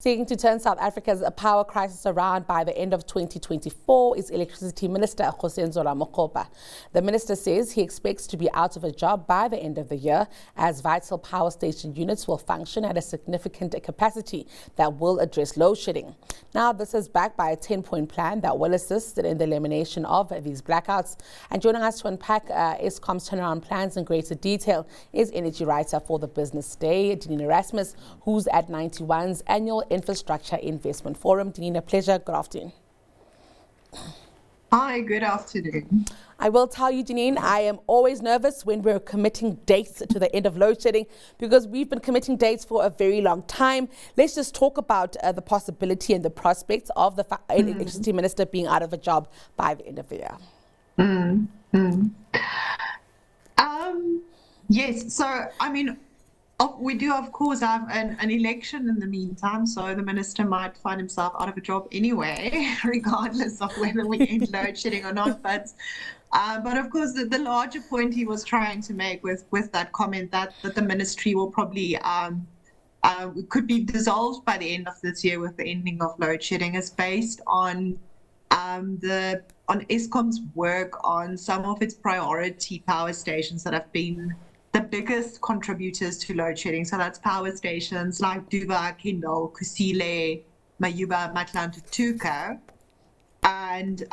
Seeking to turn South Africa's power crisis around by the end of 2024 is Electricity Minister Kgosientsho Ramakgopa. The minister says he expects to be out of a job by the end of the year, as vital power station units will function at a significant capacity that will address load shedding. Now, this is backed by a 10-point plan that will assist in the elimination of these blackouts. And joining us to unpack Eskom's turnaround plans in greater detail is energy writer for the Business Day, Denene Erasmus, who's at 91's annual Infrastructure Investment Forum. Denene, a pleasure. Good afternoon. Hi, good afternoon. I will tell you, Denene, I am always nervous when we're committing dates to the end of load shedding, because we've been committing dates for a very long time. Let's just talk about the possibility and the prospects of the electricity minister being out of a job by the end of the year. Yes, so I mean, we do, of course, have an election in the meantime, so the minister might find himself out of a job anyway, regardless of whether we end load shedding or not. But of course, the larger point he was trying to make with that comment that the ministry will probably could be dissolved by the end of this year with the ending of load shedding is based on Eskom's work on some of its priority power stations that have been the biggest contributors to load shedding. So that's power stations like Duba, Kendal, Kusile, Mayuba, Matla, Tutuka. And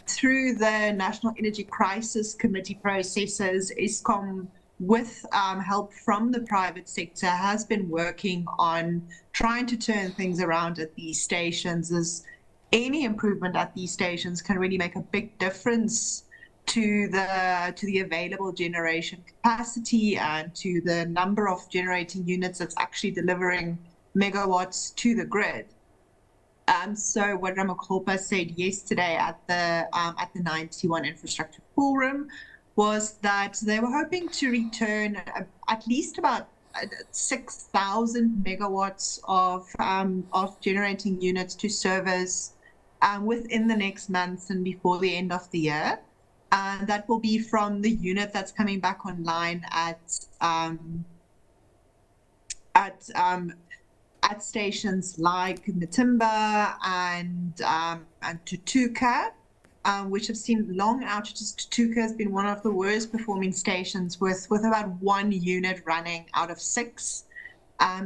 through the National Energy Crisis Committee processes, Eskom, with help from the private sector, has been working on trying to turn things around at these stations, as any improvement at these stations can really make a big difference to the available generation capacity and to the number of generating units that's actually delivering megawatts to the grid. So what Ramakgopa said yesterday at the 91 Infrastructure Forum was that they were hoping to return at least about 6,000 megawatts of generating units to service within the next months and before the end of the year. And that will be from the unit that's coming back online at stations like Matimba and Tutuka, which have seen long outages. Tutuka has been one of the worst performing stations with about one unit running out of 6.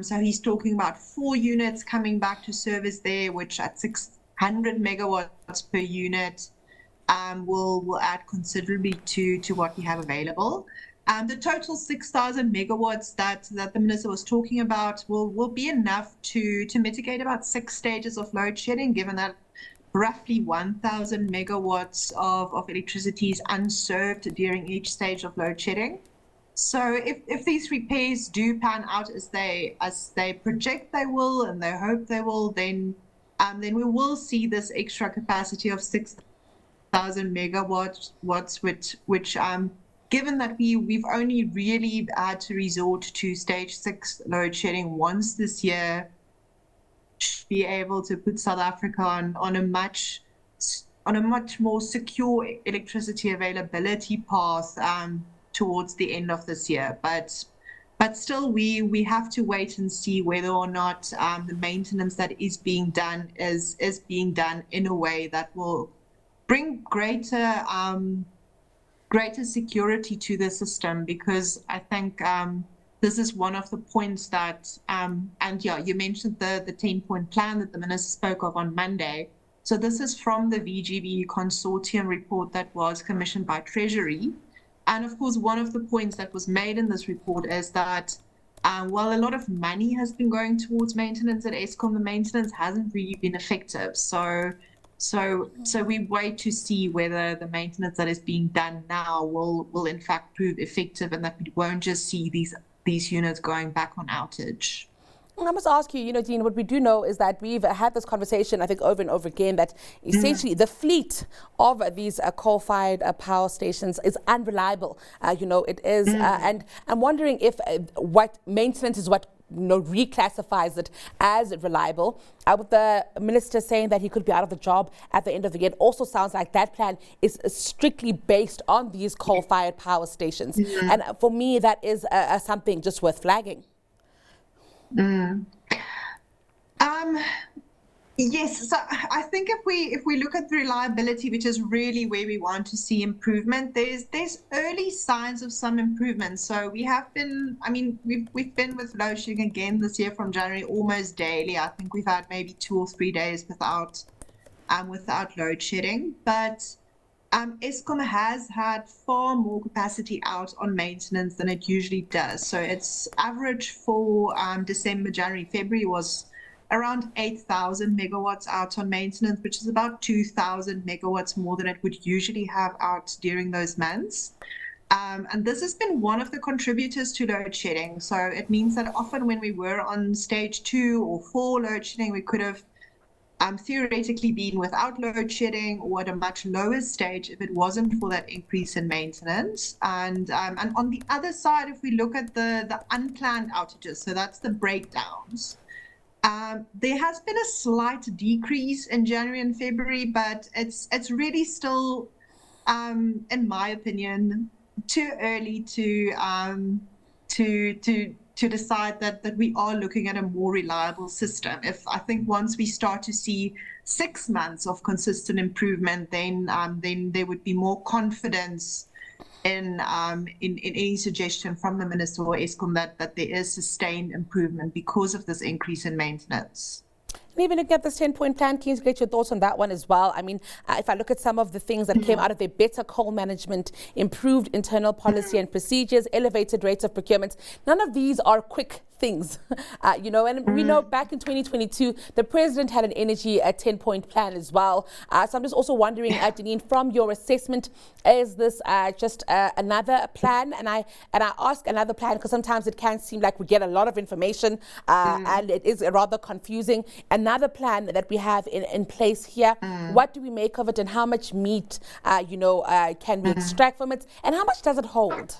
So he's talking about 4 units coming back to service there, which at 600 megawatts per unit will add considerably to what we have available. The total 6,000 megawatts that the minister was talking about will be enough to mitigate about 6 stages of load shedding, given that roughly 1,000 megawatts of electricity is unserved during each stage of load shedding. So if these repairs do pan out as they project they will and they hope they will, then we will see this extra capacity of 6,000 megawatts, which given that we've only really had to resort to stage 6 load shedding once this year, should be able to put South Africa on a much more secure electricity availability path towards the end of this year. But still, we have to wait and see whether or not the maintenance that is being done is being done in a way that will bring greater security to the system, because I think this is one of the points that, and yeah, you mentioned the 10-point plan that the minister spoke of on Monday. So this is from the VGB consortium report that was commissioned by Treasury. And of course, one of the points that was made in this report is that while a lot of money has been going towards maintenance at Eskom, the maintenance hasn't really been effective. So we wait to see whether the maintenance that is being done now will in fact prove effective, and that we won't just see these units going back on outage. I must ask you, Dean, what we do know is that we've had this conversation, I think, over and over again, that essentially the fleet of these coal-fired power stations is unreliable. It is, and I'm wondering if what maintenance is what reclassifies it as reliable. With the minister saying that he could be out of the job at the end of the year, it also sounds like that plan is strictly based on these coal-fired power stations. And for me, that is something just worth flagging. Yes, so I think if we look at the reliability, which is really where we want to see improvement, there's early signs of some improvement. So we have been, I mean, we've been with load shedding again this year from January almost daily. I think we've had maybe 2 or 3 days without load shedding, but Eskom has had far more capacity out on maintenance than it usually does. So its average for December, January, February was around 8,000 megawatts out on maintenance, which is about 2,000 megawatts more than it would usually have out during those months. And this has been one of the contributors to load shedding. So it means that often when we were on stage 2 or 4 load shedding, we could have theoretically been without load shedding or at a much lower stage if it wasn't for that increase in maintenance. And on the other side, if we look at the unplanned outages, so that's the breakdowns, there has been a slight decrease in January and February, but it's really still, in my opinion, too early to decide that we are looking at a more reliable system. If I think once we start to see 6 months of consistent improvement, then there would be more confidence in any suggestion from the Minister or Eskom that there is sustained improvement because of this increase in maintenance. And even looking at this 10-point plan, keen to get your thoughts on that one as well. I mean, if I look at some of the things that came out of their better coal management, improved internal policy and procedures, elevated rates of procurement, none of these are quick things, and we know back in 2022, the president had an energy 10-point plan as well. So I'm just also wondering, Denene, from your assessment, is this just another plan? And I ask another plan because sometimes it can seem like we get a lot of information and it is rather confusing. Another plan that we have in place here, what do we make of it and how much meat, can we extract from it and how much does it hold?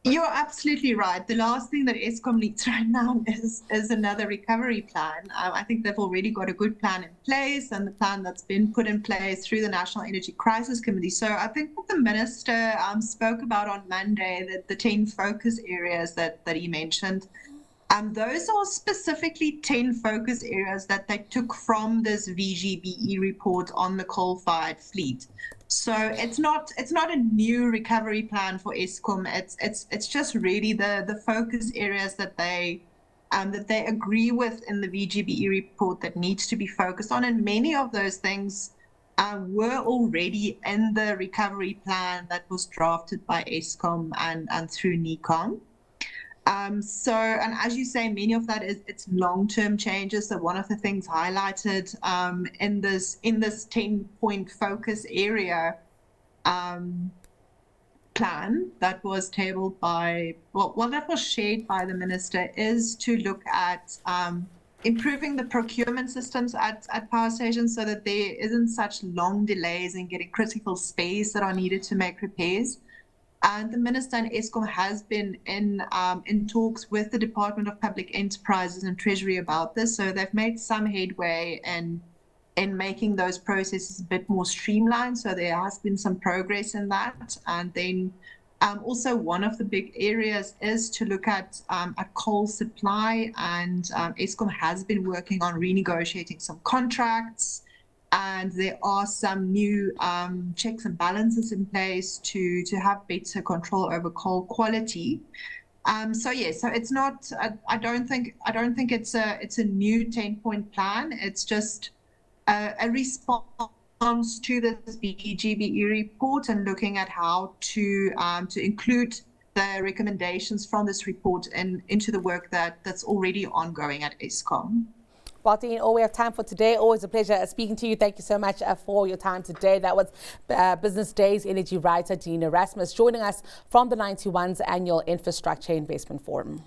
You're absolutely right. The last thing that Eskom needs right now is another recovery plan. I think they've already got a good plan in place and the plan that's been put in place through the National Energy Crisis Committee. So I think what the minister spoke about on Monday, that the 10 focus areas that he mentioned, those are specifically 10 focus areas that they took from this VGBE report on the coal-fired fleet. So it's not a new recovery plan for Eskom. It's just really the focus areas that they agree with in the VGBE report that needs to be focused on, and many of those things were already in the recovery plan that was drafted by Eskom and through NECOM. And as you say, many of that it's long-term changes. So one of the things highlighted in this 10-point focus area plan that was tabled that was shared by the minister is to look at improving the procurement systems at power stations so that there isn't such long delays in getting critical spares that are needed to make repairs. And the minister and Eskom has been in talks with the Department of Public Enterprises and Treasury about this. So they've made some headway in making those processes a bit more streamlined. So there has been some progress in that. And then also one of the big areas is to look at coal supply. And Eskom has been working on renegotiating some contracts. And there are some new checks and balances in place to have better control over coal quality. So it's not. I don't think it's a new 10-point plan. It's just a response to this VGBE report and looking at how to include the recommendations from this report into the work that's already ongoing at Eskom. Well, Denene, all we have time for today. Always a pleasure speaking to you. Thank you so much for your time today. That was Business Day's energy writer, Denene Erasmus, joining us from the 91's annual Infrastructure Investment Forum.